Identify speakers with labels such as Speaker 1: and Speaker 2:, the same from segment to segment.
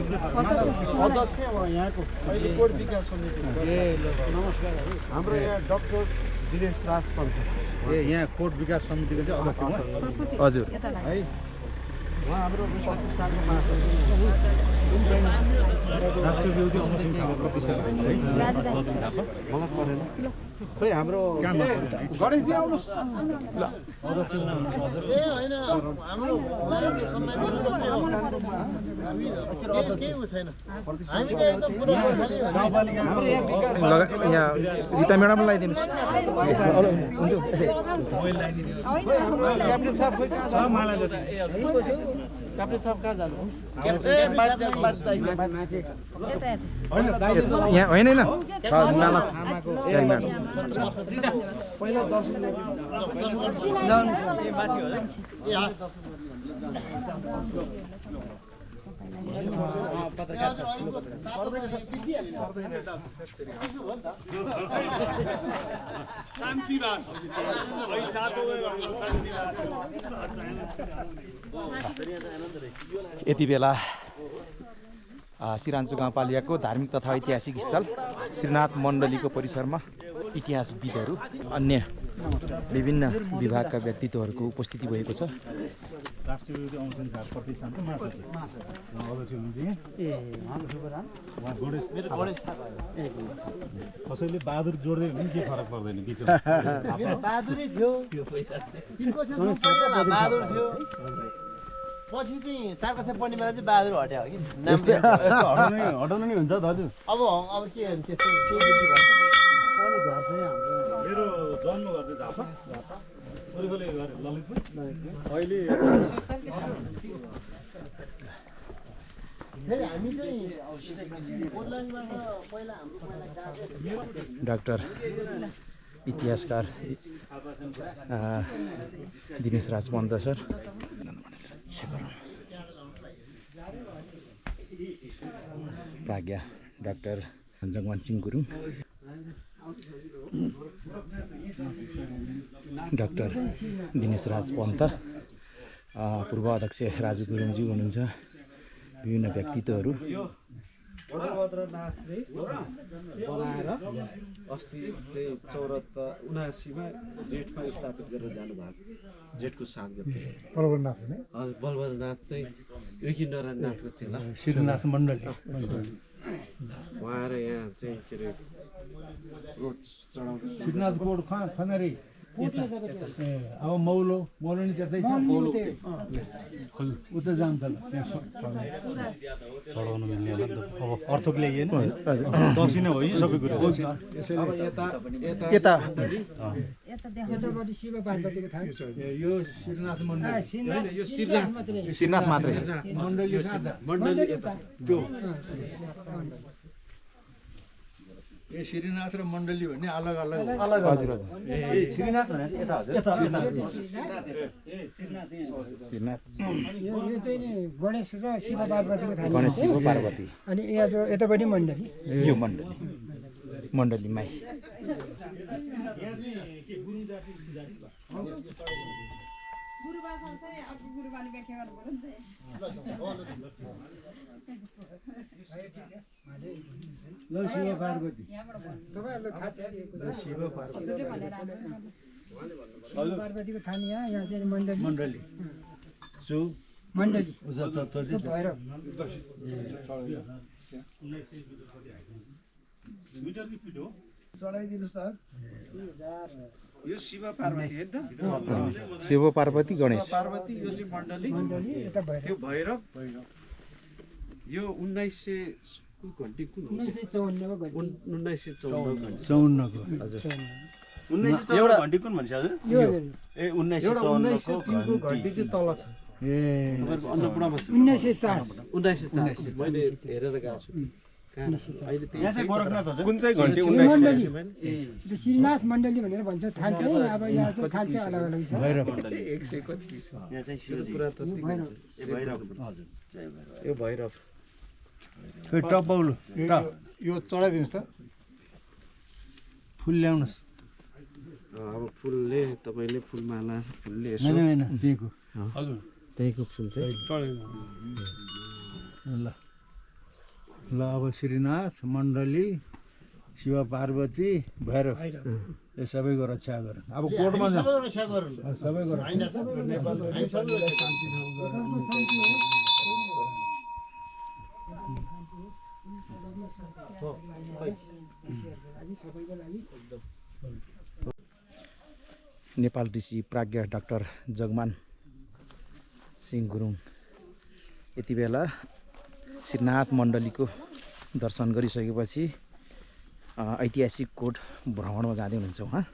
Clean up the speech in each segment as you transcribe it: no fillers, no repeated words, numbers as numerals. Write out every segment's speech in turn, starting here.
Speaker 1: अध्यक्ष यहाँको अहिले कोट विकास समिति नमस्कार हाम्रो यहाँ डाक्टर दिनेश राज पन्त
Speaker 2: यहाँ कोट विकास समितिको चाहिँ अध्यक्ष
Speaker 3: हजुर
Speaker 1: है उहाँ हाम्रो प्रतिष्ठानको महासचिव
Speaker 2: राष्ट्रविरोधी अमरसिंह थापा प्रतिष्ठान है
Speaker 1: मलाई परेन खोइ हाम्रो गणेशजी आउनुहोस् ल
Speaker 3: यहाँ रिता म्याडमलाई लगाइदिनुहोस्
Speaker 1: क्याप्टेन साहब खोइ कहाँ छ मलाई जति क्याप्टेन साहब कहाँ जानु
Speaker 3: यहाँ होइन न छ नाला छ
Speaker 1: पहिला 10
Speaker 3: यति बेला सिरान्चो गाउँपालिकाको धार्मिक तथा ऐतिहासिक स्थल श्रीनाथ मण्डलीको परिसरमा इतिहासविदहरू अन्य विभिन्न विभागका व्यक्तित्वहरूको उपस्थिति भएको छ।
Speaker 2: राष्ट्रविरोधी अमरसिंह थापा प्रतिष्ठानको महासचिव अध्यक्ष हुनुहुन्छ कसैले बहादुर जोड्दै भने के फरक पर्दैन बिचमा
Speaker 1: बहादुरै थियो तिनको बहादुर थियो पछि चाहिँ 4 कक्षा पढ्ने बेला चाहिँ बहादुर हट्यो कि
Speaker 2: हटाउनु नि हुन्छ दाजु
Speaker 1: अब के त्यस्तो बुद्धि भयो
Speaker 2: मेरो जन्म घर चाहिँ झापा वरिपरि ललितपुर अहिले
Speaker 1: हामी चाहिँ
Speaker 3: डाक्टर इतिहासकार दिनेश राज पन्त सर प्राज्ञा डाक्टर जगवान सिंह गुरुङ डाक्टर दिनेश राज पन्त पूर्व अध्यक्ष राजु गुरुङज्यू हुनुहुन्छ विभिन्न व्यक्तित्वहरू
Speaker 1: बलभद्रनाथले बनाएर अस्ति चाहिँ 79 मा जेठमा स्थापित गरेर जानुभएको जेठको 7 गते बलभद्रनाथ चाहिँ योगी नारायणनाथको चेला
Speaker 2: श्रीनाथ मण्डली
Speaker 1: उहाँ आएर यहाँ चाहिँ के अरे रोड चढाउँछ
Speaker 2: श्रीनाथ कोड खनेरी अब मौलो नि त्यतै छ मौलो उता जान्छ ल चढाउनु मिल्ने होला अब अर्थक ल्याइएन दक्षिणा हो सबै कुरा
Speaker 1: अब
Speaker 3: यता
Speaker 1: यतापट्टि शिव पार्वतीको थाहा
Speaker 2: यो श्रीनाथ मण्डली
Speaker 1: यो
Speaker 3: श्रीनाथ मात्रै
Speaker 2: मण्डली त्यो ए श्रीनाथ र मण्डली भन्ने अलग अलग
Speaker 3: हजुर हजुर
Speaker 2: ए श्रीनाथ भने यता हजुर
Speaker 3: श्रीनाथ
Speaker 1: यो चाहिँ नि गणेश र शिव पार्वतीको थाहा
Speaker 3: गणेश शिव पार्वती
Speaker 1: अनि यतापट्टि मण्डली
Speaker 3: यो मण्डली माई
Speaker 2: शिव पार्वती
Speaker 1: तपाईहरुलाई थाहा छ
Speaker 2: शिव पार्वती
Speaker 1: पार्वतीको थाहा यहाँ चाहिँ मण्डली
Speaker 2: जो
Speaker 1: मण्डली
Speaker 2: भैरव चढाइदिनुस् त यो शिव पार्वती हो नि त
Speaker 3: शिव पार्वती गणेश
Speaker 2: पार्वती यो चाहिँ मण्डली यो भैरव यो 1900 घण्टी कुन 1954 को हजुर 1954 घण्टी कुन भन्छ हजुर ए 1954 को घण्टी चाहिँ तल छ ए अन्नपूर्णमा छ 1904 मैले हेरेर गएको छु यहाँ चाहिँ गोरखनाथ हजुर कुन चाहिँ घण्टी 19
Speaker 1: श्रीनाथ मण्डली भनेर भन्छ थाहा छ अब यहाँ चाहिँ थाहा चाहिँ अलग अलग छ
Speaker 2: भैरव मण्डली 100 कति छ यहाँ चाहिँ शिवजी पुरातात्विक भैरव हजुर यो भैरव टपाउलो यो चढाइदिनुहोस् त फुल ल्याउनुहोस् अब फुलले तपाईँले फुलमाला फुलले यसो हैन त्यहीको हजुर त्यहीको फुल चाहिँ चढाइदिनु ल
Speaker 4: ल अब श्रीनाथ मण्डली शिव पार्वती भैरव यो सबैको रक्षा गर। अब कोर्टमा जा
Speaker 1: सबैको रक्षा गरौँ।
Speaker 4: सबैको
Speaker 1: होइन,
Speaker 4: रक्षा
Speaker 1: सबैको
Speaker 4: नेपाल र
Speaker 1: हामी सबैको
Speaker 4: नेपालीलाई शान्ति ठाउँ गर्न।
Speaker 3: नेपाल ऋषि प्राज्ञ डाक्टर जगमान सिंह गुरुङ यति बेला श्रीनाथ मण्डलीको दर्शन गरिसकेपछि ऐतिहासिक कोट भ्रमणमा जाँदै हुनुहुन्छ उहाँ।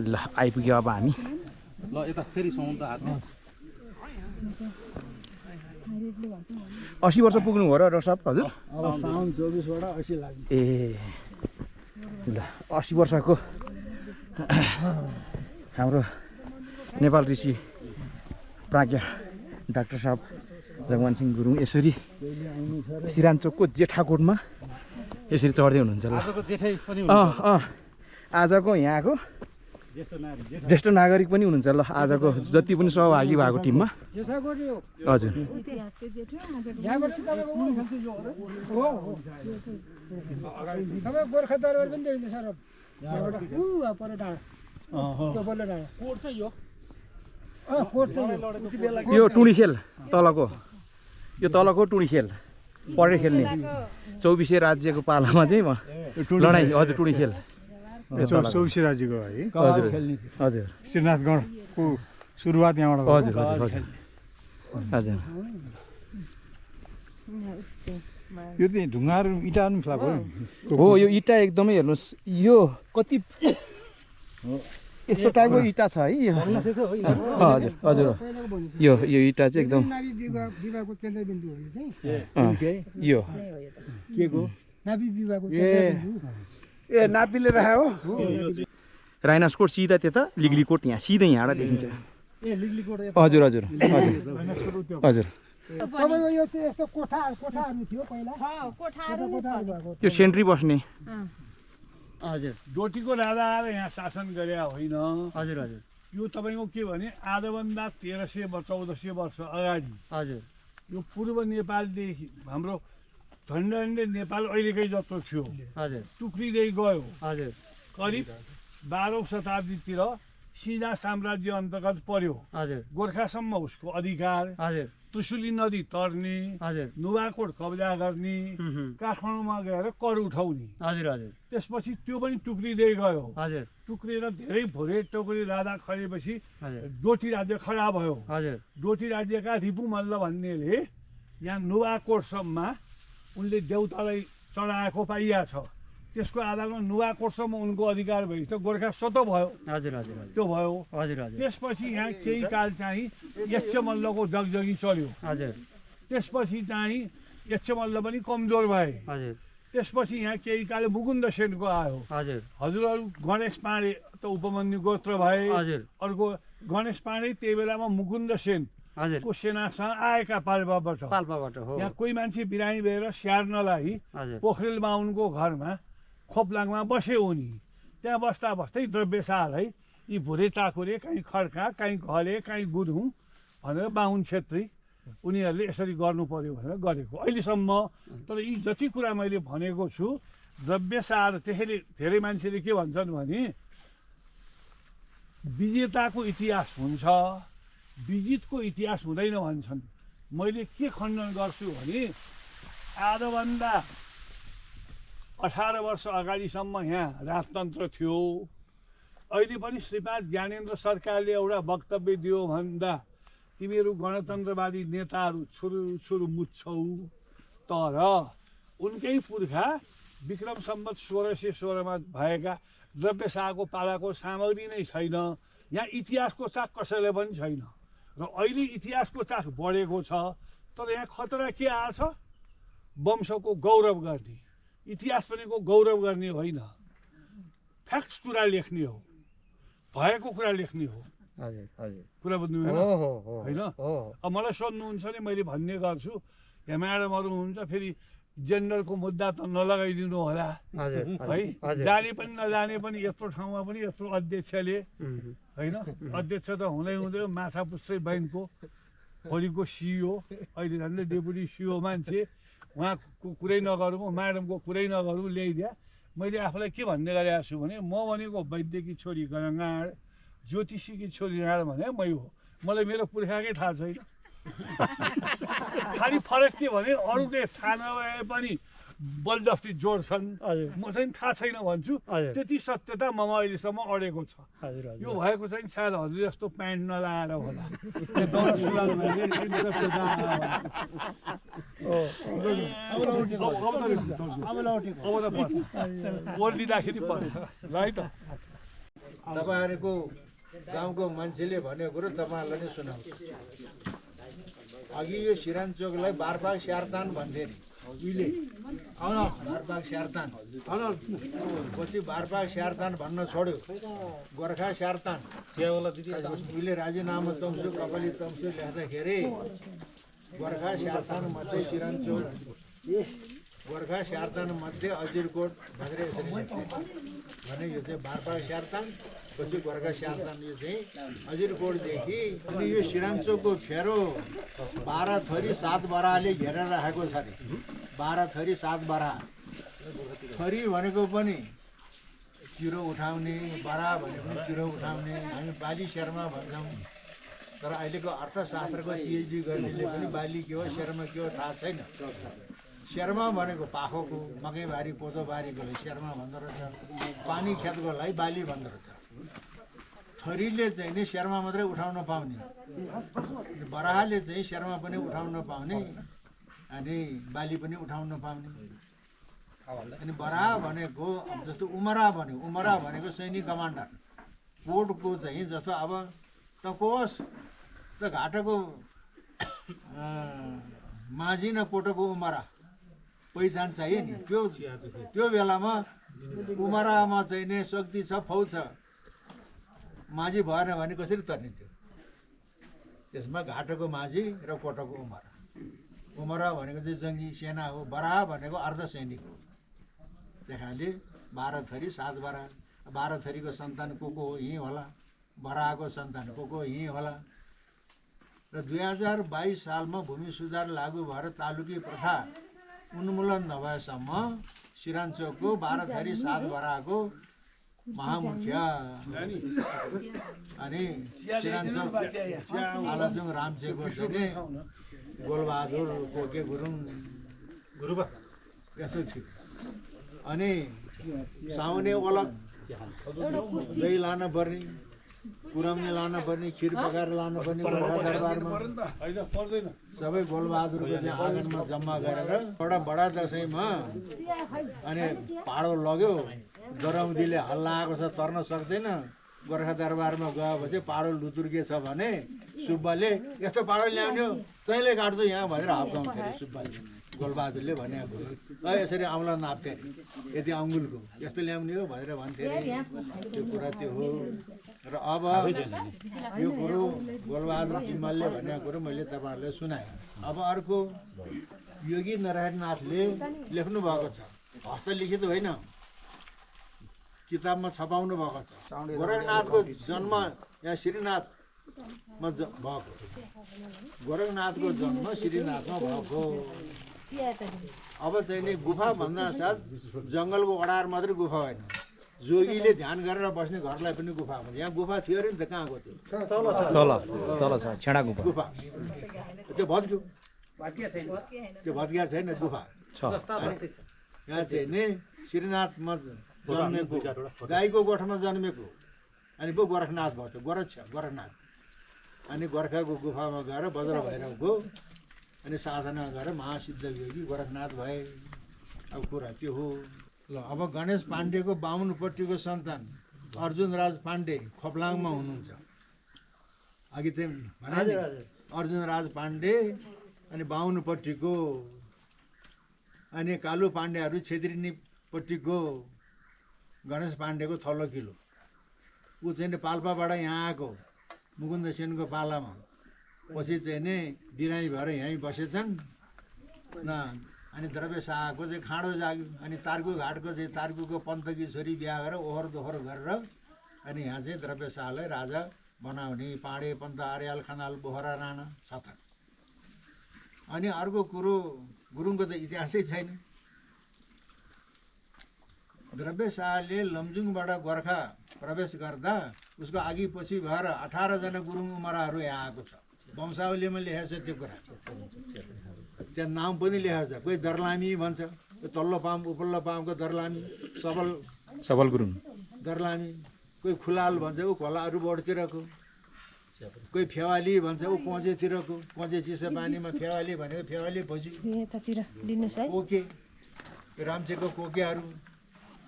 Speaker 3: ल आइपुग्यो अब हामी।
Speaker 2: ल यता फेरि सुनाउँ त हातमा
Speaker 3: 80 वर्ष पुग्नु हो र डाक्टर साहब हजुर?
Speaker 4: अब साउन 24 बाट 80 लाग्यो।
Speaker 3: ए ल 80 वर्षको हाम्रो नेपाल ऋषि प्राज्ञ डाक्टर साहब जगमान सिंह गुरुङ यसरी सिरानचोकको जेठाकोटमा यसरी चढ्दै हुनुहुन्छ। ल
Speaker 2: आजको जेठै पनि
Speaker 3: आजको यहाँको ज्येष्ठ नागरिक पनि हुनुहुन्छ। ल आजको जति पनि सहभागी भएको टिममा हजुर
Speaker 4: गोर्खा दरबार पनि देखिन्छ सर।
Speaker 3: यो टुँडी खेल तलको यो तलको टुँडी खेल पढेर खेल्ने 24 राज्यको पालामा चाहिँ लडाइँ हजुर टुँडी खेल
Speaker 4: 24 राज्यको है
Speaker 3: हजुर हजुर
Speaker 4: श्रीनाथगढको सुरुवात यहाँबाट
Speaker 3: हजुर हजुर हजुर हजुर
Speaker 4: यो चाहिँ ढुङ्गाहरू इँटाहरू मिलाएको
Speaker 3: हो। यो इँटा एकदमै हेर्नुहोस् यो कति यस्तो टाइपको इँटा छ है यो। हजुर हजुर यो इँटा चाहिँ एकदम
Speaker 4: विवाहको केन्द्रबिन्दु हो
Speaker 3: यो
Speaker 4: के को नापी विवाहको ए नापीले राख्यो हो।
Speaker 3: राइनासकोट सिधा त्यता लिग्लीकोट यहाँ सिधै यहाँबाट देखिन्छ। हजुर हजुर हजुर हजुर
Speaker 4: तपाईँको यो चाहिँ यस्तो कोठाहरू थियो पहिला
Speaker 3: त्यो सेन्ट्री बस्ने
Speaker 5: हजुर डोटीको राजा आएर यहाँ शासन गरे होइन।
Speaker 2: हजुर हजुर
Speaker 5: यो तपाईँको के भने आजभन्दा 1300-1400 वर्ष अगाडि
Speaker 2: हजुर
Speaker 5: यो पूर्व नेपालदेखि हाम्रो झन्डै नेपाल अहिलेकै जस्तो थियो
Speaker 2: हजुर
Speaker 5: टुक्रिँदै गयो।
Speaker 2: हजुर
Speaker 5: करिब 12औं शताब्दीतिर सिधा साम्राज्य अन्तर्गत पर्यो।
Speaker 2: हजुर
Speaker 5: गोर्खासम्म उसको अधिकार,
Speaker 2: हजुर
Speaker 5: त्रिशुली नदी तर्ने,
Speaker 2: हजुर
Speaker 5: नुवाकोट कब्जा गर्ने, काठमाडौँमा गएर कर उठाउने।
Speaker 2: हजुर हजुर
Speaker 5: त्यसपछि त्यो पनि टुक्रिँदै गयो।
Speaker 2: हजुर
Speaker 5: टुक्रिएर धेरै भोरे टोकरी राजा खरेपछि
Speaker 2: हजुर
Speaker 5: डोटी राज्य खडा भयो।
Speaker 2: हजुर
Speaker 5: डोटी राज्यका रिपु मल्ल भन्नेले यहाँ नुवाकोटसम्ममा उनले देउतालाई चढाएको पाइया छ। त्यसको आधारमा नुवाकोटसम्म उनको अधिकार भएपछि गोर्खा स्वतः भयो।
Speaker 2: हजुर हजुर
Speaker 5: त्यो भयो।
Speaker 2: हजुर हजुर
Speaker 5: त्यसपछि यहाँ केही काल चाहिँ यक्ष मल्लको जगजगी चल्यो।
Speaker 2: हजुर
Speaker 5: त्यसपछि चाहिँ यक्ष मल्ल पनि कमजोर भए।
Speaker 2: हजुर
Speaker 5: त्यसपछि यहाँ केही काल मुकुन्द सेनको आयो।
Speaker 2: हजुर
Speaker 5: हजुरहरू गणेश पाण्डे त उपमन्यु गोत्र भए।
Speaker 2: हजुर
Speaker 5: अर्को गणेश पाण्डे त्यही बेलामा मुकुन्द सेन
Speaker 2: हजुर
Speaker 5: को सेनासँग आएका पाल्पाबाट
Speaker 2: हो।
Speaker 5: यहाँ कोही मान्छे बिरामी भएर स्याहार्नलाई
Speaker 2: हजुर
Speaker 5: पोखरेल बाहुनको घरमा खोप्लाङमा बसे उनी। त्यहाँ बस्दा बस्दै द्रव्यसाल है यी भुरे टाकुरे काहीँ खड्का काहीँ घले काहीँ गुरुङ भनेर बाहुन छेत्री उनीहरूले यसरी गर्नु पर्यो भनेर गरेको अहिलेसम्म। तर यी जति कुरा मैले भनेको छु द्रव्यसार त्यसैले धेरै मान्छेले के भन्छन् भने विजेताको इतिहास हुन्छ विजितको इतिहास हुँदैन भन्छन्। मैले के खण्डन गर्छु भने आजभन्दा 18 वर्ष अगाडिसम्म यहाँ राजतन्त्र थियो। अहिले पनि श्रीपाद ज्ञानेन्द्र सरकारले एउटा वक्तव्य दियो भन्दा तिमीहरू गणतन्त्रवादी नेताहरू छुरु मुच्छौ। तर उनकै पुर्खा विक्रम सम्वत 1616 भएका द्रव्यशाहको पालाको सामग्री नै छैन। यहाँ इतिहासको चाक कसैलाई पनि छैन र अहिले इतिहासको चाक बढेको छ। तर यहाँ खतरा के आएछ वंशको गौरव गर्ने इतिहास पनि को गौरव गर्ने होइन फ्याक्ट्स कुरा लेख्ने हो। भएको कुरा लेख्ने हो
Speaker 1: हजुर हजुर
Speaker 5: कुरा बुझ्नुभयो होइन अब मलाई सोध्नुहुन्छ नि मैले भन्ने गर्छु यहाँ म्याडमहरू हुनुहुन्छ फेरि जेन्डरको मुद्दा त नलगाइदिनु होला है जाने पनि नजाने पनि यत्रो ठाउँमा पनि यत्रो अध्यक्षले होइन अध्यक्ष त हुँदै हुँदै माछा पुच्छ्रे बैङ्कको भोलिको सिइओ अहिले झन्डै डेपुटी सिइओ मान्छे उहाँको कुरै नगरौँ म्याडमको कुरै नगरौँ ल्याइदिया मैले आफूलाई के भन्ने गरेको छु भने म भनेको वैद्यकी छोरी गाँड ज्योतिषीकी छोरी गाँड भने मै हो मलाई मेरो पुर्खाकै थाहा छैन खालि फरक के भने अरूले थाहा नभए पनि बलजफ्ती जोड्छन् म चाहिँ थाहा छैन भन्छु त्यति सत्यता ममा अहिलेसम्म अडेको छ यो भएको चाहिँ सायद हजुर जस्तो प्यान्ट नलाएर होला बोलिदिँदाखेरि पर्छ है त
Speaker 4: तपाईँहरूको गाउँको मान्छेले भनेको कुरो तपाईँहरूलाई नै सुनाउँछ अघि यो सिरानचोकलाई बारबाग स्यारतान भन्थे नि उहिले बारबाग स्यारतान पछि बारबाग स्यारतान भन्न छोड्यो गोर्खा स्यारतान उहिले राजीनामा तम्सु कपाली तम्सु लेख्दाखेरि गोर्खा स्यारतान मध्ये सिरानचोक गोर्खा स्यारतान मध्ये अजिरकोट भनेर यसरी लेख्थे भने यो चाहिँ बारबाग स्यारतान पछि गोर्खा स्यारतान यो चाहिँ अजिरकोटदेखि अनि यो सिरानचोकको फेरो 12 थरी 7 बराले घेरेर राखेको छ अरे 12 थरी 7 बरा थरी भनेको पनि चिरो उठाउने बरा भनेको पनि चिरो उठाउने हामी बाली शर्मा भन्छौँ तर अहिलेको अर्थशास्त्रको पिएचडी गर्नेले पनि बाली के हो शर्मा के हो थाहा छैन शर्मा भनेको पाखोको मकैबारी पोतोबारीकोलाई शर्मा भन्दो रहेछ पानी खेतकोलाई बाली भन्दो रहेछ थरीले चाहिँ नि शर्मा मात्रै उठाउन पाउने बराहले चाहिँ शर्मा पनि उठाउन पाउने अनि बाली पनि उठाउन पाउने अनि बराह भनेको जस्तो उमरा भनेको सैनिक कमान्डर कोटको चाहिँ जस्तो अब त कोस त घाटको माझी न कोटको उमरा पहिचान चाहियो नि त्यो बेलामा उमरामा चाहिँ नि शक्ति छ फौज छ माझी भएन भने कसरी तर्ने थियो त्यसमा घाटको माझी र कोटको उमरा भनेको चाहिँ जङ्गी सेना हो बराह भनेको अर्धसैनिक हो त्यहाँले 12 थरी 7 बरा 12 थरीको सन्तान को हो यहीँ होला बराहको सन्तान को यहीँ होला र 2022 सालमा भूमि सुधार लागू भएर तालुकी प्रथा उन्मूलन नभएसम्म सिरानचोकको 12 थरी 7 बराहको महामुखिया अनि सिरानचोक आलाजुङ रामचेको चाहिँ गोलबहादुर कोके गुरुङ गुरुबा यस्तो थियो अनि साउने ओलक दही लान पर्ने पुराउने लान पर्ने खिर पकाएर लान पर्ने गोर्खा दरबारमा सबै गोलबहादुरको चाहिँ आँगनमा जम्मा गरेर एउटा बडा दसैँमा अनि पाडो लग्यो गरौँदीले हल्ला आएको छ तर्न सक्दैन गोर्खा दरबारमा गएपछि पाडो लुतुर्के छ भने सुब्बाले यस्तो पाडो ल्याउने हो तैँले काट्छु यहाँ भनेर हप्काउँथे अरे सुब्बाले गोलबहादुरले भनेको यसरी औँला नाप्थे अरे यति अङ्गुलको यस्तो ल्याउने हो भनेर भन्थे अरे त्यो कुरा त्यो हो र अब यो कुरो गोलबहादुर जिम्मालले भनेको कुरो मैले तपाईँहरूलाई सुनाएँ अब अर्को योगी नारायणनाथले लेख्नु भएको छ हस्तलिखित होइन किताबमा छपाउनु भएको छ गोरखनाथको जन्म यहाँ श्रीनाथमा भएको गोरखनाथको जन्म श्रीनाथमा भएको अब चाहिँ नि गुफा भन्दा साथ जङ्गलको अडार मात्रै गुफा होइन जोगीले ध्यान गरेर बस्ने घरलाई पनि गुफा भन्छ यहाँ गुफा थियो अरे नि त कहाँको थियो
Speaker 3: तल छ छेडा
Speaker 4: गुफा त्यो भत्क्यो त्यो भत्किया छैन गुफा यहाँ चाहिँ नि श्रीनाथमा जन्मेको गाईको गोठमा जन्मेको अनि पो गोरखनाथ भयो गोरखनाथ अनि गोर्खाको गुफामा गएर वज्र भैरवको अनि साधना गरेर महासिद्ध योगी गोरखनाथ भए अब कुरा त्यो हो ल अब गणेश पाण्डेको 52पट्टिको सन्तान अर्जुन राज पाण्डे खोप्लाङमा हुनुहुन्छ अघि चाहिँ भने अर्जुन राज पाण्डे अनि 52पट्टिको अनि कालु पाण्डेहरू छेत्रीनीपट्टिको गणेश पाण्डेको थलो किलो ऊ चाहिँ नि पाल्पाबाट यहाँ आएको मुकुन्द सेनको पालामा पछि चाहिँ नि बिरामी भएर यहीँ बसेछन् न। अनि द्रव्य शाहको चाहिँ खाँडो जाग्यो। अनि तार्कु घाटको चाहिँ तार्कुको पन्तकी छोरी बिहा गरेर ओहोर दोहोर गरेर अनि यहाँ चाहिँ द्रव्य शाहलाई राजा बनाउने पाँडे पन्त आर्याल खनाल बोहरा राणा सथर। अनि अर्को कुरो गुरुङको त इतिहासै छैन। द्रव्य शाहले लमजुङबाट गोर्खा प्रवेश गर्दा उसको अघि पछि भएर 18 जना गुरुङ उमराहरू यहाँ आएको छ। वंशावलीमा लेखेको छ त्यो कुरा, त्यहाँ नाम पनि लेखेको छ। कोही दर्लामी भन्छ, तल्लो पाम उपल्लो पामको दर्लामी,
Speaker 3: सबल गुरुङ
Speaker 4: दर्लामी। कोही खुलाल भन्छ, ऊ खोला अरू बोर्डतिरको। कोही फेवाली भन्छ, ऊ कोचेतिरको। कोचे चिसो पानीमा फेवाली भनेको फेवाली भोजी कोके, रामचेको कोकेहरू।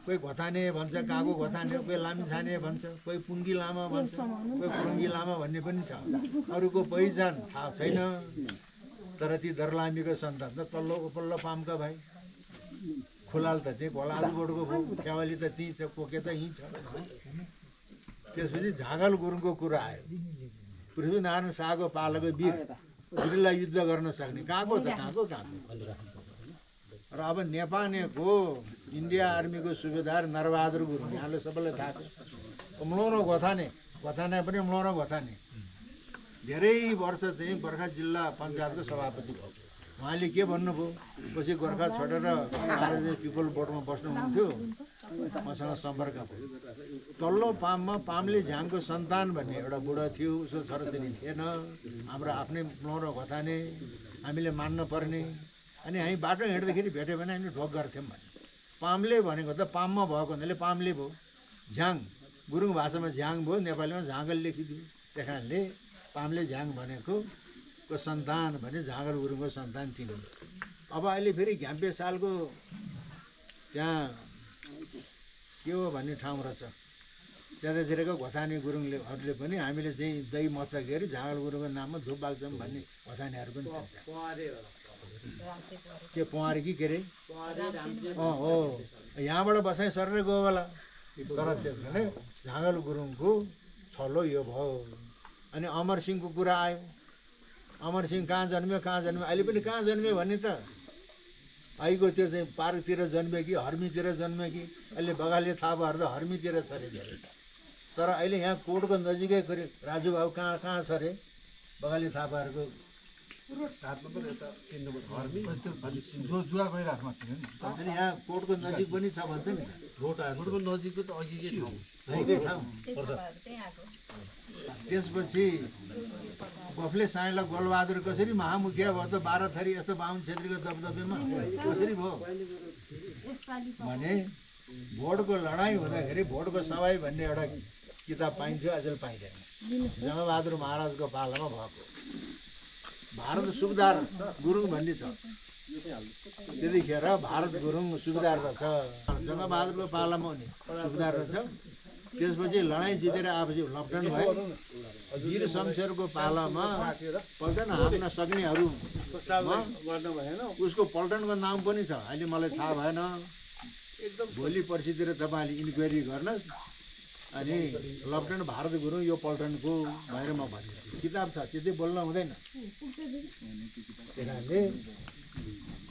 Speaker 4: कोही घोथाने भन्छ, कागो घोथाने। कोही लामिछाने भन्छ, कोही पुङ्गी लामा भन्छ, कोही पुङ्गी लामा भन्ने पनि छ। अरूको पहिचान थाहा छैन। तर ती दर्लामीको सन्तान त तल्लो उपल्लो पामका भाइ। खुलाल त त्यही खोला आलुबोटको भयो, फेवाली त त्यहीँ छ, कोके त यहीँ छ। त्यसपछि झाँगल गुरुङको कुरा आयो। पृथ्वीनारायण शाहको पालाको वीरलाई युद्ध गर्न सक्ने कहाँको त कहाँको। र अब नेपालको इन्डिया आर्मीको सुबेदार नरबहादुर गुरुङ, यहाँले सबैलाई थाहा छ। म्लोरो घोथाने पनि म्लोरो घोथाने धेरै वर्ष चाहिँ गोर्खा जिल्ला पञ्चायतको सभापति भयो। उहाँले के भन्नुभयो, पछि गोर्खा छोडेर पिपल बोर्डमा बस्नुहुन्थ्यो, मसँग सम्पर्क भयो। तल्लो पाममा पामले झ्याङको सन्तान भन्ने एउटा बुढा थियो, उसको छोराछोरी थिएन। हाम्रो आफ्नै म्लोरो घोथाने, हामीले मान्न पर्ने। अनि हामी बाटो हिँड्दाखेरि भेट्यो भने हामी ढोक गर्थ्यौँ भने। पामले भनेको त पाममा भएको हुनाले पामले भयो। झ्याङ गुरुङ भाषामा झ्याङ भयो, नेपालीमा झाँगल लेखिदियो। त्यही कारणले पामले झ्याङ भनेको को सन्तान भने झाँगल गुरुङको सन्तान थिए। अब अहिले फेरि घ्याम्पे सालको त्यहाँ के हो भन्ने ठाउँ रहेछ, त्यतातिरको घोथाने गुरुङहरूले पनि हामीले चाहिँ दही मच्दाखेरि झाँगल गुरुङको नाममा धुप बाल्छौँ भन्ने घोथानेहरू पनि छ। के पवारे कि के अरे हो, यहाँबाट बसाइ सरेर गयो होला। तर त्यसले झाँगल गुरुङको थलो यो भयो। अनि अमर सिंहको कुरा आयो। अमर सिंह कहाँ जन्म्यो अहिले पनि कहाँ जन्म्यो भने त आइको त्यो चाहिँ पार्कतिर जन्म्यो कि हर्मीतिर जन्म्यो कि अहिले बगाले थाहा भएर त हर्मीतिर छ अरे धेरै। तर अहिले यहाँ कोर्टको नजिकै राजुबाबु कहाँ छ अरे बगाले थापाहरूको 7 नम्बर यता 3 नम्बर हर्मी जो जुवा गइराख्नु थियो नि। अनि यहाँ कोर्टको नजिक पनि छ भन्छ नि। कोर्टको नजिकको त अघिकै ठाउँ पर्छ। त्यसपछि बफले साइला गोलबहादुर कसरी महामुखिया भयो त 12 थरी यस्तो बाहुन छेत्रीको दबदबेमा कसरी भयो भने भोटको लडाइँ हुँदाखेरि भोटको सवाई भन्ने एउटा किताब पाइन्थ्यो, अझै पाइँदैन। जङ्गबहादुर महाराजको पालामा भएको। भारत सुबेदार गुरुङ भन्ने छ, त्यतिखेर भारत गुरुङ सुबेदार रहेछ। जङ्गबहादुरको पालामा हुने सुबेदार रहेछ। त्यसपछि लडाइँ जितेर आएपछि लकडाउन भयो। वीर शमशेरको पालामा पल्टन हान्न सक्नेहरू उसको पल्टनको नाम पनि छ, अहिले मलाई थाहा भएन। भोलि पर्सितिर तपाईँले इन्क्वायरी गर्नुहोस्। अनि लकडाउन भारत गुरुङ यो पल्टनको भनेर म भन्छु। किताब छ, त्यति बोल्न हुँदैन। त्यही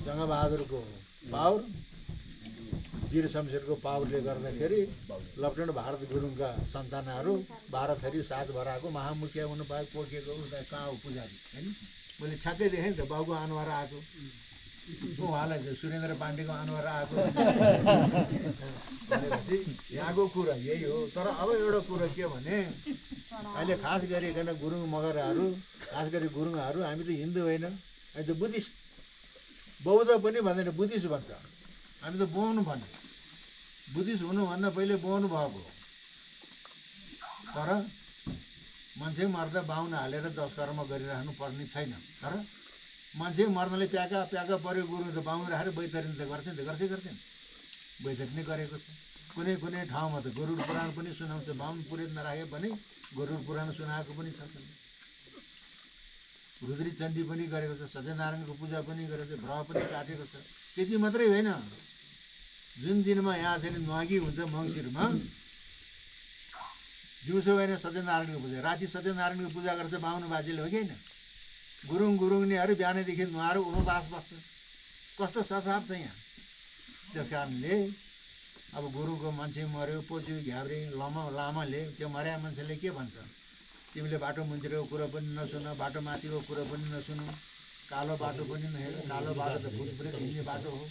Speaker 4: जङ्गबहादुरको पावर वीर शमशेरको पावरले गर्दाखेरि लकडाउन भारत गुरुङका सन्तानहरू 12 थरी 7 भराको महामुखिया हुनु पायो। पोकेको कहाँ हो पुजारी होइन। मैले छ्याक्कै देखेँ नि त, बाउको अनुहार आएको उहाँलाई चाहिँ सुरेन्द्र पाण्डेको अनुहार आएको भनेपछि यहाँको कुरा यही हो। तर अब एउटा कुरा के भने अहिले खास गरिकन गुरुङ मगरहरू, खास गरी गुरुङहरू हामी त हिन्दू होइन, हामी त बुद्धिस्ट। बौद्ध पनि भन्दैन, बुद्धिस्ट भन्छ। हामी त बौद्ध भन्ने। बुद्धिस्ट हुनुभन्दा पहिले बौद्ध भएको। तर मान्छे मर्दा बाहुन हालेर 10 कर्म गरिराख्नु पर्ने छैन। तर मान्छे मर्नले प्याका पऱ्यो गुरु त बाहुन राखेर बैतरिन त गर्छ नि त, गर्छन् बैतरिन नै गरेको छ। कुनै ठाउँमा त गरुड पुराण पनि सुनाउँछ। बाहुन पुरेत नराखे पनि गरुड पुराण सुनाएको पनि छ। रुद्री चण्डी पनि गरेको छ, सत्यनारायणको पूजा पनि गरेको छ, ग्रह पनि काटेको छ। त्यति मात्रै होइन, जुन दिनमा यहाँ चाहिँ न्वागी हुन्छ मङ्सिरमा, दिउँसो गएर सत्यनारायणको पूजा, राति सत्यनारायणको पूजा गर्छ बाहुन बाजेले, हो कि होइन? गुरुङनीहरू बिहानैदेखि नुहाएर उपवास बस्छ। कस्तो सद्भाव छ यहाँ। त्यस कारणले अब गुरुको मान्छे मऱ्यो, पोच्यो घ्याब्रे लामाले त्यो मर्या मान्छेले के भन्छ, तिमीले बाटो मुन्तिरको कुरो पनि नसुन, बाटो माथिको कुरो पनि नसुनु, कालो बाटो पनि नहेर, कालो बाटो त भूतप्रेत हिँड्ने बाटो हो,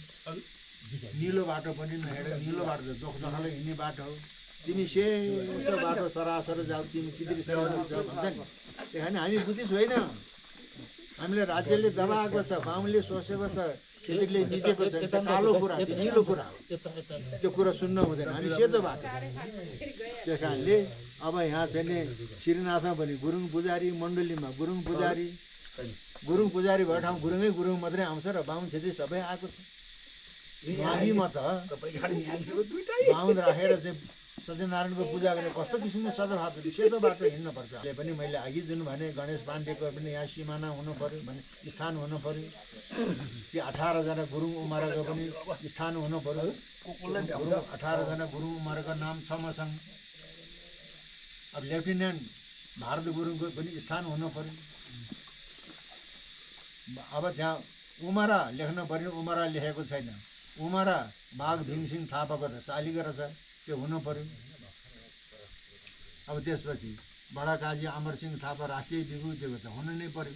Speaker 4: निलो बाटो पनि नहेर, निलो बाटो त दोखले हिँड्ने बाटो हो, तिमी सेतो बाटो सरासर जाऊ, तिमी किदिरी सर भन्छ नि। त्यही कारण हामी बुद्धिस्ट होइन, हामीले राज्यले दबाएको छ, बाहुनले सोचेको छ, छेत्रीले निजेको छ, त्यो कालो कुरा, त्यो निलो कुरा हो, त्यो कुरा सुन्न हुँदैन, हामी सेतो बाटो। त्यस कारणले अब यहाँ चाहिँ नि श्रीनाथमा पनि गुरुङ पुजारी मण्डलीमा गुरुङ पुजारी भएको ठाउँ गुरुङ मात्रै आउँछ र बाहुन छेत्री सबै आएको छ। माघीमा त बाहुन राखेर चाहिँ सत्यनारायणको पूजा गरेर कस्तो किसिमको सद्भाव छ। सेतो बाटो हिँड्नुपर्छ। अहिले पनि मैले अघि जुन भने गणेश पाण्डेको पनि यहाँ सिमाना हुनु पऱ्यो, भने स्थान हुनु पऱ्यो, त्यो 18 जना गुरुङ उमारेको पनि स्थान हुनु पऱ्यो। 18 जना गुरुङ उमारेको नाम छ मसँग। अब लेफ्टिनेन्ट भारत गुरुङको पनि स्थान हुनु पऱ्यो। अब त्यहाँ उमारा लेख्न पर्ने, उमारा लेखेको छैन। उमारा बाघ भीमसिंह थापाको त शालिग्राम रहेछ, त्यो हुनु पऱ्यो। अब त्यसपछि बडा काजी अमरसिंह थापा राष्ट्रिय विभूतिको त हुनु नै पऱ्यो।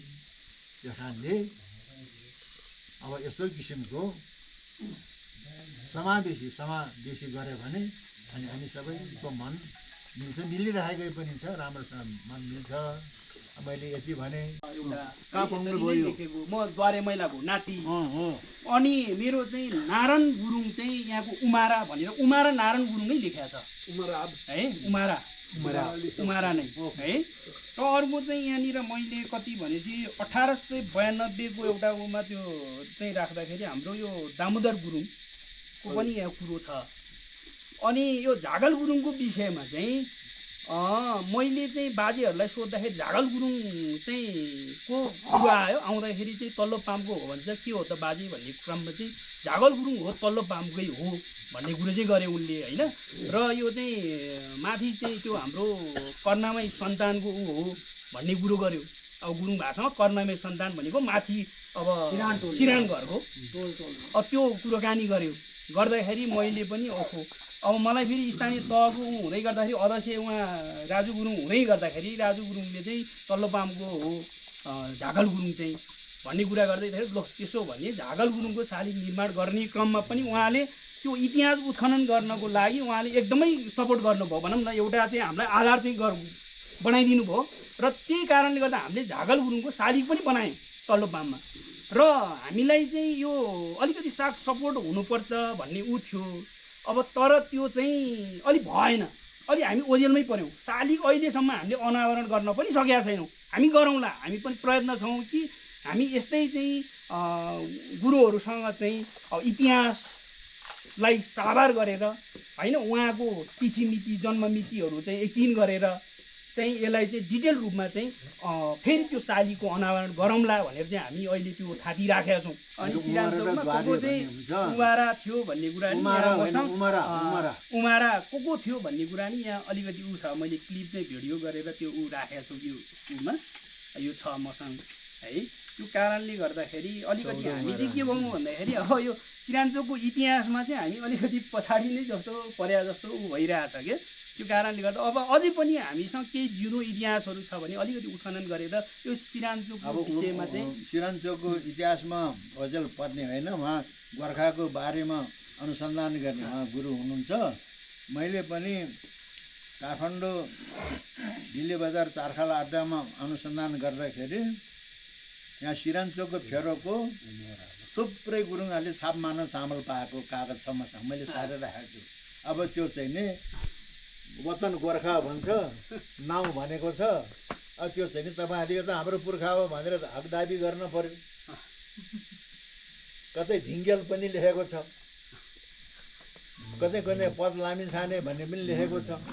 Speaker 4: त्यस कारणले अब यस्तो किसिमको समावेशी गऱ्यो भने अनि हामी सबैको मन मिल्छ, मिलिरहेकै पनि छ, राम्रोसँग मन मिल्छ। मैले यति भने
Speaker 6: म द्वारे मैलाको नाति अनि मेरो चाहिँ नारायण गुरुङ चाहिँ यहाँको उमारा भनेर उमारा नारायण गुरुङ नै लेखेको छ है, उमारा नै है। र अर्को चाहिँ यहाँनिर मैले कति भनेपछि 1892 को एउटा उमा त्यो चाहिँ राख्दाखेरि हाम्रो यो दामोदर गुरुङको पनि यहाँ कुरो छ। अनि यो झागल गुरुङको विषयमा चाहिँ मैले चाहिँ बाजेहरूलाई सोद्धाखेरि झागल गुरुङ चाहिँ को कुरो आयो, आउँदाखेरि चाहिँ तल्लो पाम्को हो भन्छ। के हो त बाजे भन्ने क्रममा चाहिँ झागल गुरुङ हो, तल्लो पाम्कै हो भन्ने कुरो चाहिँ गरे उनले होइन। र यो चाहिँ माथि चाहिँ त्यो हाम्रो कर्णामय सन्तानको ऊ हो भन्ने कुरो गर्यो। अब गुरुङ भाषामा कर्णामय सन्तान भनेको माथि अब सिरान घरको अब त्यो कुरोकानी गर्यो। गर्दाखेरि मैले पनि ओहो, अब मलाई फेरि स्थानीय तहको हुँदै गर्दाखेरि अध्यक्ष उहाँ राजु गुरुङ हुँदै गर्दाखेरि राजु गुरुङले चाहिँ तल्लो पामको हो झागल गुरुङ चाहिँ भन्ने कुरा गर्दैखेरि ल त्यसो भने झागल गुरुङको शालिग निर्माण गर्ने क्रममा पनि उहाँले त्यो इतिहास उत्खनन गर्नको लागि उहाँले एकदमै सपोर्ट गर्नुभयो भनौँ न। एउटा चाहिँ हामीलाई आधार चाहिँ बनाइदिनु भयो र त्यही कारणले गर्दा हामीले झागल गुरुङको शालिग पनि बनायौँ तल्लो पाममा। र हामीलाई चाहिँ यो अलिकति साग सपोर्ट हुनुपर्छ भन्ने ऊ थियो। अब तर त्यो चाहिँ अलिक भएन, अलि हामी ओजेलमै पऱ्यौँ। शालिग अहिलेसम्म हामीले अनावरण गर्न पनि सकेका छैनौँ। हामी गरौँला, हामी पनि प्रयत्न छौँ कि हामी यस्तै चाहिँ गुरुहरूसँग चाहिँ इतिहासलाई साभार गरेर होइन, उहाँको तिथिमिति जन्ममितिहरू चाहिँ यकिन गरेर चाहिँ यसलाई चाहिँ डिटेल रूपमा चाहिँ फेरि त्यो शालिगको अनावरण गरौँला भनेर चाहिँ हामी अहिले त्यो थाती राखेका छौँ। अनि सिरानचोकमा को चाहिँ उमारा थियो भन्ने कुरा नि उमारा को थियो भन्ने कुरा नि यहाँ अलिकति ऊ छ। मैले क्लिप चाहिँ भिडियो गरेर त्यो ऊ राखेको छु यो उमा, यो छ मसँग है। त्यो कारणले गर्दाखेरि अलिकति हामी चाहिँ के भयौँ भन्दाखेरि अब यो सिरानचोकको इतिहासमा चाहिँ हामी अलिकति पछाडि नै जस्तो पर्या जस्तो ऊ भइरहेछ क्या। त्यो कारणले गर्दा अब अझै पनि हामीसँग केही जिरो इतिहासहरू छ भने अलिकति उत्खनन गरेर यो सिरानचोकको विषयमा चाहिँ
Speaker 4: सिरानचोकको इतिहासमा अझल पर्ने होइन, उहाँ गोर्खाको बारेमा अनुसन्धान गर्ने उहाँ गुरु हुनुहुन्छ। मैले पनि काठमाडौँ दिल्ली बजार चारखाला अड्डामा अनुसन्धान गर्दाखेरि यहाँ सिरानचोकको फेरोको थुप्रै गुरुङहरूले छाप मान्न चामल पाएको कागज छ मसँग, मैले सारेर राखेको छु। अब त्यो चाहिँ नि वचन गोर्खा भन्छ, नाउँ भनेको छ। अब त्यो चाहिँ नि तपाईँहरूले त हाम्रो पुर्खा हो भनेर हक दाबी गर्न पर्यो। कतै ढिङ्गेल पनि लेखेको छ, कतै कतै पद लामी छाने भन्ने पनि लेखेको छ।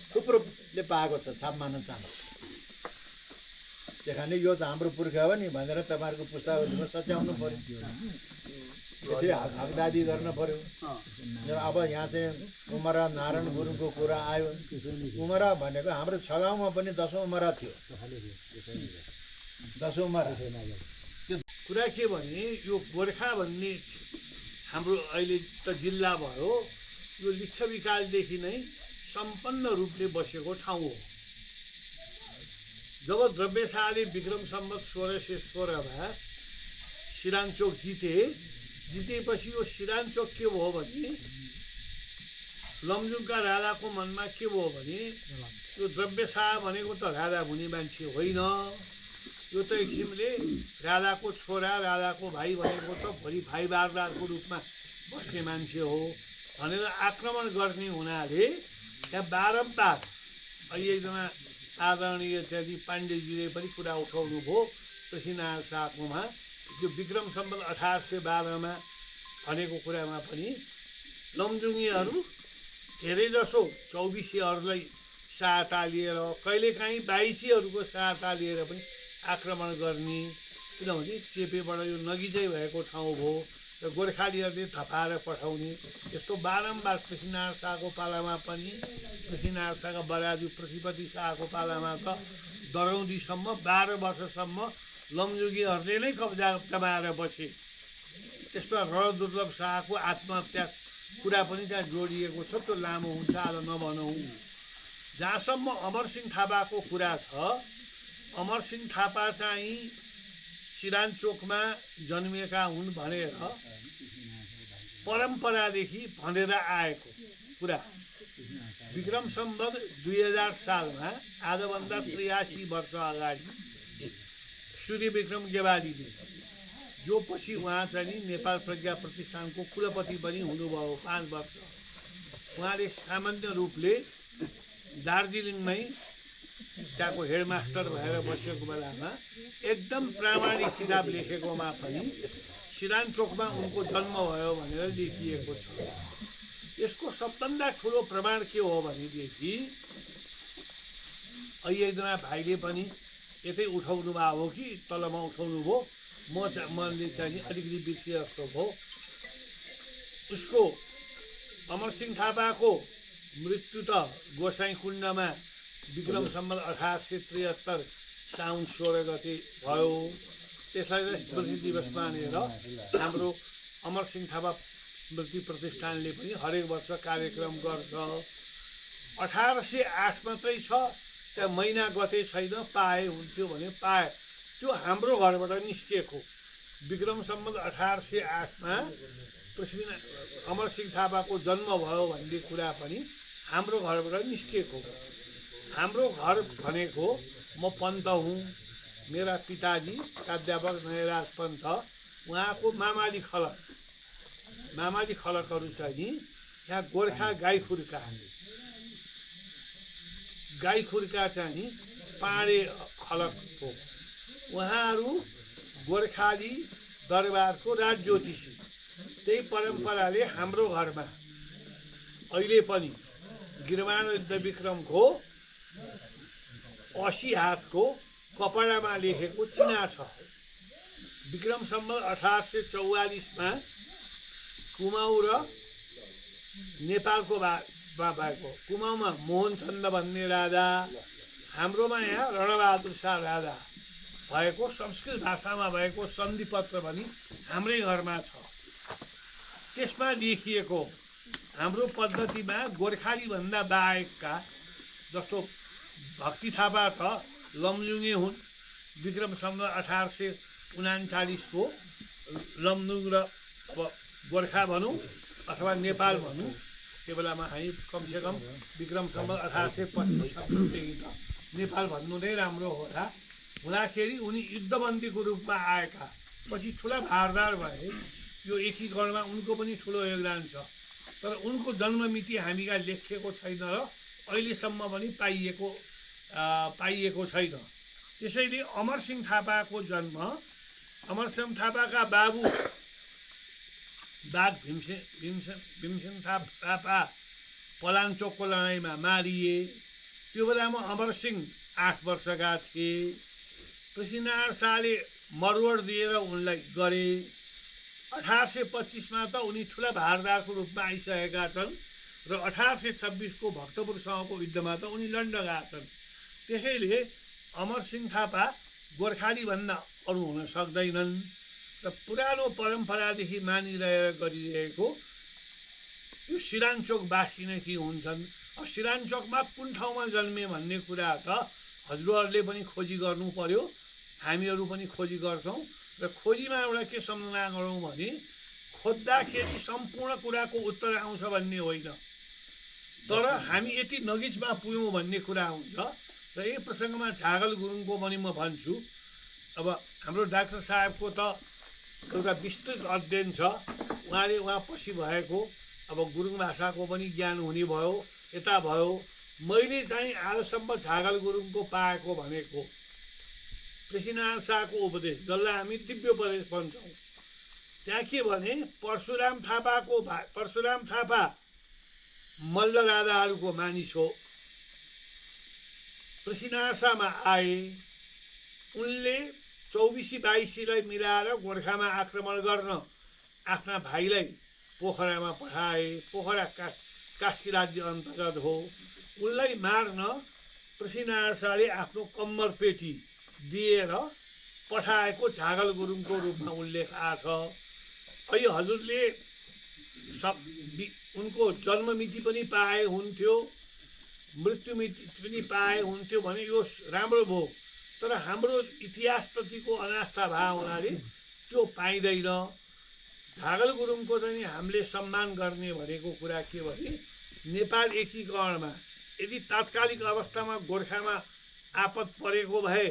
Speaker 4: थुप्रोले पाएको छ छाप मान्न चामल। त्यही कारण यो त हाम्रो पुर्खा हो नि भनेर तपाईँहरूको पुस्तावलीमा सच्याउनु पर्यो। त्यसै हकदाबी गर्न पर्यो र अब यहाँ चाहिँ उमरा नारायण गुरुङको कुरा आयो उमरा भनेको हाम्रो 6 गाउँमा पनि 10औं उमरा थियो 10औं उमरा
Speaker 5: कुरा के भने यो गोर्खा भन्ने हाम्रो अहिले त जिल्ला भयो यो लिच्छविकालदेखि नै सम्पन्न रूपले बसेको ठाउँ हो जब द्रव्यशाहले विक्रम सम्वत 1616 सिरानचोक जितेपछि यो सिरानचोक के भयो भने लमजुङका राजाको मनमा के भयो भने यो द्रव्यशाह भनेको त राजा हुने मान्छे होइन यो त एक किसिमले राजाको छोरा राजाको भाइ भनेको त भोलि भाइ बारदारको रूपमा बस्ने मान्छे हो भनेर आक्रमण गर्ने हुनाले त्यहाँ बारम्बार एकजना आदरणीय त्यहाँदेखि पाण्डेजीले पनि कुरा उठाउनु भयो पृथ्वीनारायण शाहकोमा यो विक्रम सम्वत 1812 भनेको कुरामा पनि लमजुङीहरू धेरैजसो 24हरूलाई सहायता लिएर कहिलेकाहीँ 22हरूको सहायता लिएर पनि आक्रमण गर्ने किनभने चेपेबाट यो नगिचै भएको ठाउँ हो र गोर्खालीहरूले थपाएर पठाउने यस्तो बारम्बार पृथ्वीनारायण शाहको पालामा पनि पृथ्वीनारायण शाहका बराजु पृथ्वीपति शाहको पालामा त दरौँदीसम्म 12 वर्षसम्म लमजुङीहरूले नै कब्जा जमाएर बसे त्यसमा रणदुर्लभ शाहको आत्महत्या कुरा पनि त्यहाँ जोडिएको छ त्यो लामो हुन्छ आज नभनौँ जहाँसम्म अमरसिंह थापाको कुरा छ अमरसिंह थापा चाहिँ सिरानचोकमा जन्मिएका हुन् भनेर परम्परादेखि भनेर आएको कुरा विक्रम सम्वत 2000 सालमा आजभन्दा 83 वर्ष अगाडि सूर्य विक्रम गेवालीले जो पछि उहाँ चाहिँ नेपाल प्रज्ञा प्रतिष्ठानको कुलपति पनि हुनुभयो 5 वर्ष उहाँले सामान्य रूपले दार्जिलिङमै त्यहाँको हेडमास्टर भएर बसेको बेलामा एकदम प्रामाणिक किताब लेखेकोमा पनि सिरानचोकमा उनको जन्म भयो भनेर लेखिएको छ यसको सबभन्दा ठुलो प्रमाण के हो भनेदेखि एकजना भाइले पनि यतै उठाउनु भएको हो कि तलमा उठाउनु भयो मैले चाहिँ अलिकति बिर्सिए जस्तो भयो उसको अमरसिंह थापाको मृत्यु त गोसाइँकुण्डमा विक्रम सम्वत 1873 साउन 16 गते भयो त्यसलाई स्मृति दिवस मानेर हाम्रो अमरसिंह थापा स्मृति प्रतिष्ठानले पनि हरेक वर्ष कार्यक्रम गर्छ 1808 मात्रै छ त्यहाँ महिना गते छैन पाए हुन्थ्यो भने पाए त्यो हाम्रो घरबाट निस्किएको विक्रम सम्वत 1808 मा अमरसिंह थापाको जन्म भयो भन्ने कुरा पनि हाम्रो घरबाट निस्किएको हाम्रो घर भनेको म पन्त हुँ मेरा पिताजी प्राध्यापक नयराज पन्त उहाँको मामाली खलकहरू चाहिँ यहाँ गोर्खा गाईखुर्का चाहिँ पाँडे खलक हो उहाँहरू गोर्खाली दरबारको राजज्योतिषी त्यही परम्पराले हाम्रो घरमा अहिले पनि गिरवाण युद्ध विक्रमको 80 हातको कपडामा लेखेको चिना छ विक्रम सम्वत 1844 मा कुमाउ र नेपालको भएको कुमाउमा मोहनचन्द भन्ने राजा हाम्रोमा यहाँ रणबहादुर शाह राजा भएको संस्कृत भाषामा भएको सन्धिपत्र पनि हाम्रै घरमा छ त्यसमा लेखिएको हाम्रो पद्धतिमा गोर्खाली भन्दा बाहेकका जस्तो भक्ति थापा त लमजुङे हुन् विक्रम सम्वत 1839 को लमजुङ र अब गोर्खा भनौँ अथवा नेपाल भनौँ त्यो बेलामा हामी कमसेकम विक्रम सम्वत 1825 त नेपाल भन्नु नै राम्रो होला हुँदाखेरि उनी युद्धबन्दीको रूपमा आएका पछि ठुला भारदार भए यो एकीकरणमा उनको पनि ठुलो योगदान छ तर उनको जन्ममिति हामीका लेखिएको छैन र अहिलेसम्म पनि पाइएको छैन त्यसैले अमरसिंह थापाको जन्म अमरसिंह थापाका बाबु बाघ भीमसेन थापा पलाञ्चोकको लडाइँमा मारिए त्यो बेलामा अमरसिंह 8 वर्षका थिए पृथ्वीनारायण शाहले मरवड दिएर उनलाई गरे 1825 मा त उनी ठुला भारदारको रूपमा आइसकेका छन् र 1826 को भक्तपुरसँगको युद्धमा त उनी लड्न गएका छन्। त्यसैले अमरसिंह थापा गोर्खाली भन्दा अरू हुन सक्दैनन् र पुरानो परम्परादेखि मानिरहेर गरिरहेको यो सिरानचोकवासी नै के हुन्छन्। सिरानचोकमा कुन ठाउँमा जन्मे भन्ने कुरा त हजुरहरूले पनि खोजी गर्नु पर्यो, हामीहरू पनि खोजी गर्छौँ र खोजीमा एउटा के सम्झना गरौँ भने खोज्दाखेरि सम्पूर्ण कुराको उत्तर आउँछ भन्ने होइन, तर हामी यति नगिचमा पुग्यौँ भन्ने कुरा हुन्छ। र यही प्रसङ्गमा झागल गुरुङको पनि म भन्छु, अब हाम्रो डाक्टर साहेबको त एउटा विस्तृत अध्ययन छ, उहाँ पछि भएको, अब गुरुङ भाषाको पनि ज्ञान हुने भयो, यता भयो। मैले चाहिँ आजसम्म झागल गुरुङको पाएको भनेको पृथ्वीनारायण शाहको उपदेश, जसलाई हामी दिव्य उपदेश भन्छौँ। त्यहाँ के भने परशुराम थापा मल्ल राजाहरूको मानिस हो। पृथ्वीनारायण शाहमा आए, उनले 24-22लाई मिलाएर गोर्खामा आक्रमण गर्न आफ्ना भाइलाई पोखरामा पठाए। पोखरा कास्की राज्य अन्तर्गत हो। उनलाई मार्न पृथ्वीनारायण शाहले आफ्नो कम्मर पेटी दिएर पठाएको झागल गुरुङको रूपमा उल्लेख आछ। अहिले हजुरले उनको जन्म मिति पनि पाए हुन्थ्यो, मृत्यु मिति पनि पाए हुन्थ्यो भने यो राम्रो भयो, तर हाम्रो इतिहासप्रतिको अनास्था भए हुनाले त्यो पाइँदैन। झागल गुरुङको चाहिँ हामीले सम्मान गर्ने भनेको कुरा के भने नेपाल एकीकरणमा यदि तात्कालिक अवस्थामा गोर्खामा आपत परेको भए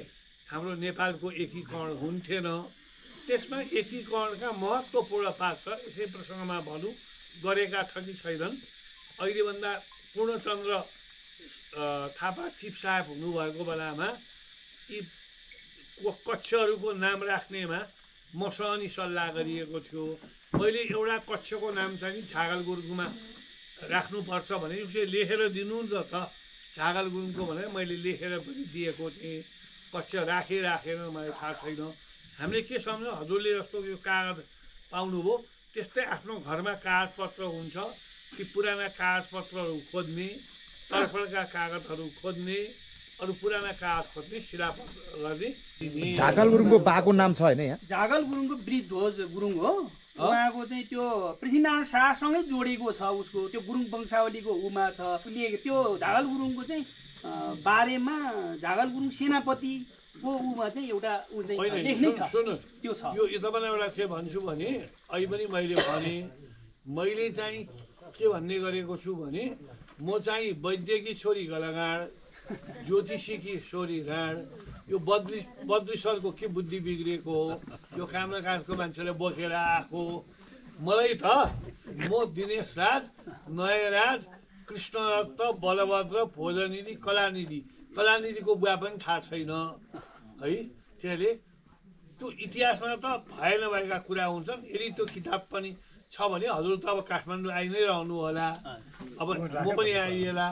Speaker 5: हाम्रो नेपालको एकीकरण हुन्थेन। त्यसमा एकीकरणका महत्त्वपूर्ण पात्र यसै प्रसङ्गमा भनौँ गरेका छ कि छैनन्। अहिलेभन्दा पूर्णचन्द्र थापा चिफ साहेब हुनुभएको बेलामा यी कक्षहरूको नाम राख्नेमा मसँग नि सल्लाह गरिएको थियो। मैले एउटा कक्षको नाम चाहिँ झागल गुरुङमा राख्नुपर्छ भने उसले लेखेर दिनु नि त झागल गुरुङको भनेर मैले लेखेर पनि दिएको थिएँ। कक्ष राखेर मलाई थाहा छैन। हामीले के सम्झौँ, हजुरले जस्तो यो कागज पाउनुभयो त्यस्तै आफ्नो घरमा कागजपत्र हुन्छ कि पुराना कागजपत्रहरू खोज्ने, तर्फका कागजहरू खोज्ने, अरू पुराना कागज खोज्ने, शिलापत्र गर्ने।
Speaker 3: झागल गुरुङको बाको नाम छ होइन यहाँ?
Speaker 6: झागल गुरुङको वृद्धध्वज गुरुङ हो। उहाँको चाहिँ त्यो पृथ्वीनारायण शाहसँगै जोडेको छ, उसको त्यो गुरुङ वंशावलीको उमा छ। त्यो झागल गुरुङको चाहिँ बारेमा झागल गुरुङ सेनापतिको उमा चाहिँ एउटा लेख्नै छ, त्यो छ।
Speaker 5: यो तपाईँलाई एउटा के भन्छु भने अहिले पनि मैले भने मैले चाहिँ के भन्ने गरेको छु भने म चाहिँ वैद्यकी छोरी गलगाड, ज्योतिषीकी छोरी राण, यो बद्रीश्वरको के बुद्धि बिग्रिएको हो, यो कामना काजको मान्छेले बोकेर आएको। मलाई त म दिनेश राज, नयराज, कृष्णदत्त, बलभद्र, भोजनिधि, कलानिधिको बुवा पनि थाहा छैन है। त्यसले त्यो इतिहासमा त भए नभएका कुरा हुन्छन्। यदि त्यो किताब पनि छ भने हजुर त अब काठमाडौँ आइ नै रहनु होला, अब म पनि आइएला।